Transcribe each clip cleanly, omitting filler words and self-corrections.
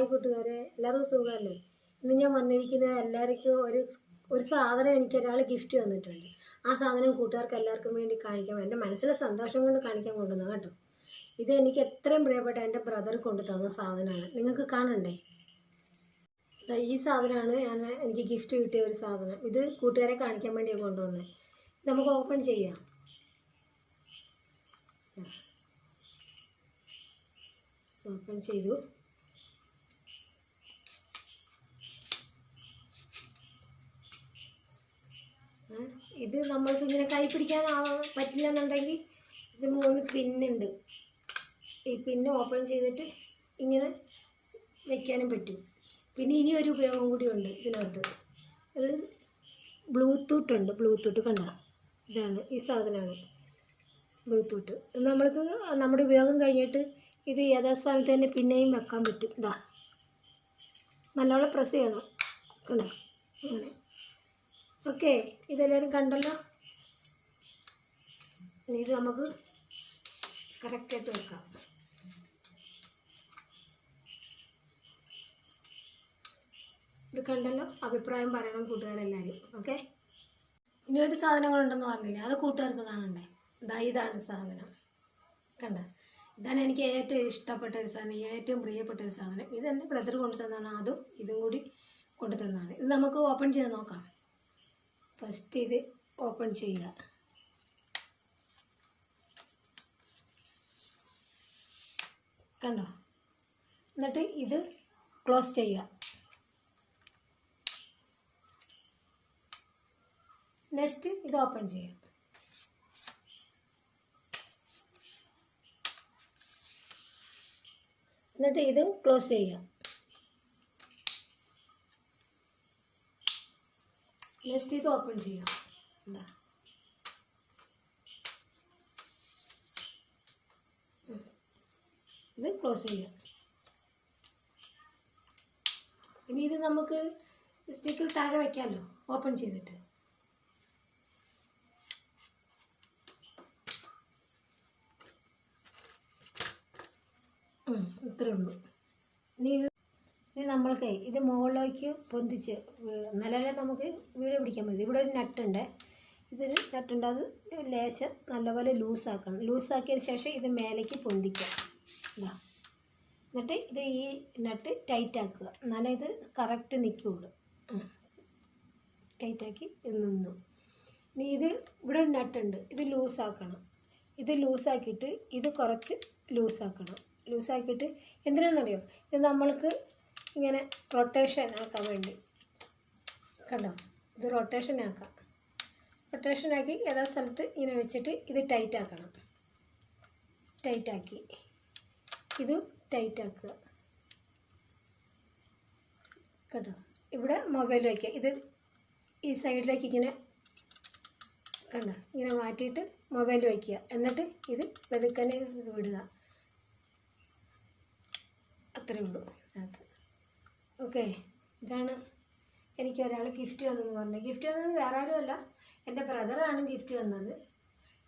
Hi കൂട്ടുകാരെ, എല്ലാവർക്കും സുഖമല്ലേ? ഇന്ന് ഞാൻ വന്നിരിക്കുന്നത് എല്ലാവർക്കും ഒരു സാധനം എനിക്ക് ഒരാൾ ഗിഫ്റ്റ് തന്നിട്ടുണ്ട്. ആ സാധനം കൂട്ടുകാർക്ക് എല്ലാവർക്കും വേണ്ടി കാണിക്കാൻ, എൻ്റെ മനസ്സിലെ സന്തോഷം കൊണ്ട് കാണിക്കാൻ കൊണ്ടുവന്നു കേട്ടോ. ഇത് എനിക്ക് എത്രയും പ്രിയപ്പെട്ട എൻ്റെ ബ്രദർ കൊണ്ടു തന്ന സാധനമാണ്. നിങ്ങൾക്ക് കാണണ്ടേ? ഈ സാധനമാണ് എനിക്ക് ഗിഫ്റ്റ് കിട്ടിയ ഒരു സാധനം. ഇത് കൂട്ടുകാരെ കാണിക്കാൻ വേണ്ടിയാണ് കൊണ്ടുവന്നത്. നമുക്ക് ഓപ്പൺ ചെയ്യാം. ഓപ്പൺ ചെയ്തു. ഇത് നമ്മൾക്ക് ഇങ്ങനെ കൈ പിടിക്കാൻ പറ്റില്ല എന്നുണ്ടെങ്കിൽ ഇത് 3 പിന്നുണ്ട്. ഈ പിന്ന് ഓപ്പൺ ചെയ്തിട്ട് ഇങ്ങനെ വെക്കാനും പറ്റും. പിന്നെ ഇനി ഒരു ഉപയോഗം കൂടി ഉണ്ട് ഇതിനകത്ത്. ഇത് ബ്ലൂടൂത്ത് കണ്ട, ഇതാണ് ഈ സാധനമാണ് ബ്ലൂടൂത്ത്. നമ്മൾക്ക് നമ്മുടെ ഉപയോഗം കഴിഞ്ഞിട്ട് ഇത് യഥാസ്ഥാനത്ത് തന്നെ പിന്നെയും വെക്കാൻ പറ്റും. ഇതാ നല്ലോണം പ്രസ് ചെയ്യണം, കണ്ടോ അങ്ങനെ. ഓക്കെ, ഇതെല്ലാവരും കണ്ടല്ലോ. ഇനി ഇത് നമുക്ക് കറക്റ്റായിട്ട് വെക്കാം. ഇത് കണ്ടല്ലോ, അഭിപ്രായം പറയണം കൂട്ടുകാരെല്ലാവരും. ഓക്കെ, ഇനി ഒരു സാധനങ്ങളുണ്ടെന്ന് പറഞ്ഞില്ലേ, അത് കൂട്ടുകാർക്ക് കാണണ്ടേ? ഇതാണ് സാധനം, കണ്ട. ഇതാണ് എനിക്ക് ഏറ്റവും ഇഷ്ടപ്പെട്ട ഒരു സാധനം, ഏറ്റവും പ്രിയപ്പെട്ട ഒരു സാധനം. ഇത് എൻ്റെ ബ്രദർ കൊണ്ടു തന്നതാണ്. അതും ഇതും കൂടി കൊണ്ടു തന്നതാണ്. ഇത് നമുക്ക് ഓപ്പൺ ചെയ്ത് നോക്കാം. ഫസ്റ്റ് ഇത് ഓപ്പൺ ചെയ്യുക. കണ്ടോ? എന്നിട്ട് ഇത് ക്ലോസ് ചെയ്യുക. നെക്സ്റ്റ് ഇത് ഓപ്പൺ ചെയ്യുക. എന്നിട്ട് ഇത് ക്ലോസ് ചെയ്യുക. നെക്സ്റ്റ് ഇത് ഓപ്പൺ ചെയ്യാം. എന്താ ഇത് ക്ലോസ് ചെയ്യാം. ഇനി ഇത് നമുക്ക് സ്റ്റിക്കിൽ താഴെ വയ്ക്കാമല്ലോ ഓപ്പൺ ചെയ്തിട്ട്. ഇത്രേ ഉള്ളൂ. ഇനി നമ്മൾക്ക് ഇത് മുകളിലേക്ക് പൊന്തിച്ച് എന്നാലേ നമുക്ക് വീഡിയോ പിടിക്കാൻ പറ്റും. ഇവിടെ ഒരു നട്ടുണ്ട്, ഇതൊരു നട്ടുണ്ട്. അത് ലേശം നല്ലപോലെ ലൂസാക്കണം. ലൂസാക്കിയതിന് ശേഷം ഇത് മേലേക്ക് പൊന്തിക്കുക. എന്നിട്ട് ഇത് ഈ നട്ട് ടൈറ്റാക്കുക. എന്നാലേ ഇത് കറക്റ്റ് നിൽക്കുകയുള്ളൂ. ടൈറ്റാക്കി നിന്നു. ഇനി ഇത് ഇവിടെ ഒരു നട്ടുണ്ട്, ഇത് ലൂസാക്കണം. ഇത് ലൂസാക്കിയിട്ട് ഇത് കുറച്ച് ലൂസാക്കണം. ലൂസാക്കിയിട്ട് എന്തിനാണെന്നറിയോ? ഇത് നമ്മൾക്ക് ഇങ്ങനെ റൊട്ടേഷൻ ആക്കാൻ വേണ്ടി. കണ്ടോ? ഇത് റൊട്ടേഷൻ ആക്കാം. റൊട്ടേഷനാക്കി ഏതാ സ്ഥലത്ത് ഇങ്ങനെ വെച്ചിട്ട് ഇത് ടൈറ്റാക്കണം. ടൈറ്റാക്കി ഇത് ടൈറ്റാക്കുക. കേട്ടോ? ഇവിടെ മൊബൈൽ വയ്ക്കുക. ഇത് ഈ സൈഡിലേക്ക് ഇങ്ങനെ കണ്ടോ, ഇങ്ങനെ മാറ്റിയിട്ട് മൊബൈൽ വയ്ക്കുക. എന്നിട്ട് ഇത് പതുക്കനെ വിടുക. അത്രയേ ഉള്ളൂ അത്. ഓക്കെ, ഇതാണ് എനിക്ക് ഒരാൾ ഗിഫ്റ്റ് തന്നെന്ന് പറഞ്ഞത്. ഗിഫ്റ്റ് തന്നത് വേറെ ആരുമല്ല, എൻ്റെ ബ്രദറാണ് ഗിഫ്റ്റ് തന്നത്.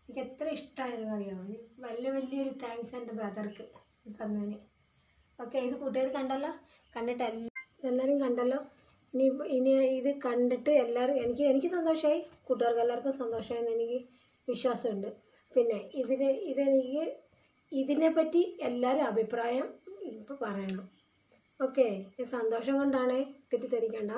എനിക്ക് എത്ര ഇഷ്ടമായിരുന്നു അറിയാമോ? വലിയൊരു താങ്ക്സ് എൻ്റെ ബ്രദർക്ക് തന്നതിന്. ഓക്കെ, ഇത് കൂട്ടുകാർ കണ്ടല്ലോ, കണ്ടിട്ട് എല്ലാവരും കണ്ടല്ലോ. ഇനി ഇത് കണ്ടിട്ട് എല്ലാവരും എനിക്ക് സന്തോഷമായി, കൂട്ടുകാർക്ക് എല്ലാവർക്കും സന്തോഷമായെന്ന് എനിക്ക് വിശ്വാസമുണ്ട്. പിന്നെ ഇതെനിക്ക് ഇതിനെപ്പറ്റി എല്ലാവരും അഭിപ്രായം ഇപ്പോൾ പറയണം. ഓക്കെ, സന്തോഷം കൊണ്ടാണ്, തെറ്റിദ്ധരിക്കണ്ട.